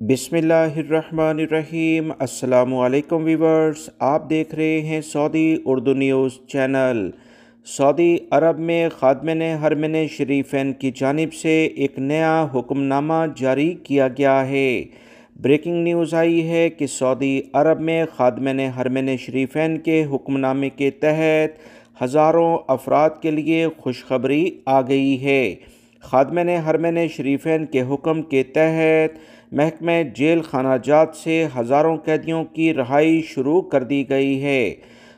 बिस्मिल्लाहिर्रहमानिर्रहीम। अस्सलामुअलैकुम वीवर्स, आप देख रहे हैं Saudi Urdu news channel. Saudi Arab में खादिम हरमैन शरीफैन की जानिब से एक नया हुक्मनामा जारी किया गया है। ब्रेकिंग न्यूज़ आई है कि सऊदी अरब में खादिम हरमैन शरीफैन के हुक्मनामे के तहत हज़ारों अफराद के लिए खुशखबरी आ गई है। खादिम हरमैन शरीफैन के हुक्म के तहत महकमा जेल खानाजात से हज़ारों कैदियों की रहाई शुरू कर दी गई है।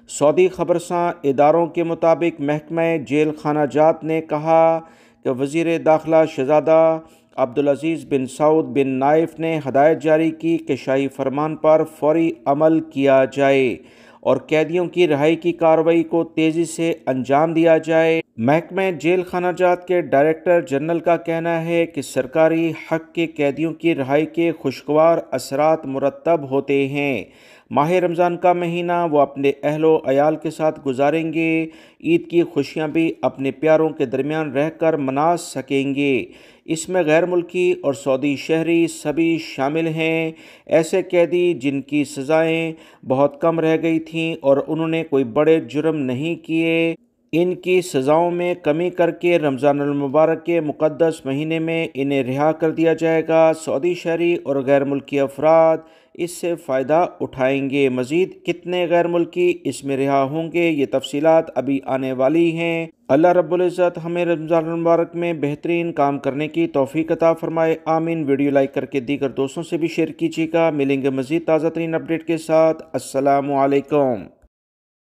सऊदी खबरसां इदारों के मुताबिक महकमा जेल खानाजात ने कहा कि वज़ीर दाखिला शहज़ादा अब्दुल-अज़ीज़ बिन सऊद बिन नाइफ ने हदायत जारी की कि शाही फरमान पर फौरी अमल किया जाए और कैदियों की रिहाई की कार्रवाई को तेज़ी से अंजाम दिया जाए। महकमा जेल खानाजात के डायरेक्टर जनरल का कहना है कि सरकारी हक के कैदियों की रिहाई के खुशगवार असरात मुरतब होते हैं। माह रमज़ान का महीना वो अपने अहलो अयाल के साथ गुजारेंगे। ईद की खुशियाँ भी अपने प्यारों के दरमियान रहकर मना सकेंगे। इसमें गैर मुल्की और सऊदी शहरी सभी शामिल हैं। ऐसे कैदी जिनकी सज़ाएँ बहुत कम रह गई थीं और उन्होंने कोई बड़े जुर्म नहीं किए, इनकी सज़ाओं में कमी करके रमज़ानुल मुबारक के मुक़द्दस महीने में इन्हें रिहा कर दिया जाएगा। सऊदी शहरी और गैर मुल्की अफराद इससे फ़ायदा उठाएंगे। मज़ीद कितने गैर मुल्की इसमें रिहा होंगे, ये तफसीलात अभी आने वाली हैं। अल्लाह रब्बुल इज़्ज़त हमें रमज़ानुल मुबारक में बेहतरीन काम करने की तौफ़ीक़ अता फ़रमाए। आमीन। वीडियो लाइक करके दीगर दोस्तों से भी शेयर कीजिएगा। मिलेंगे मज़ीद ताज़ा तरीन अपडेट के साथ। अस्सलामु अलैकुम।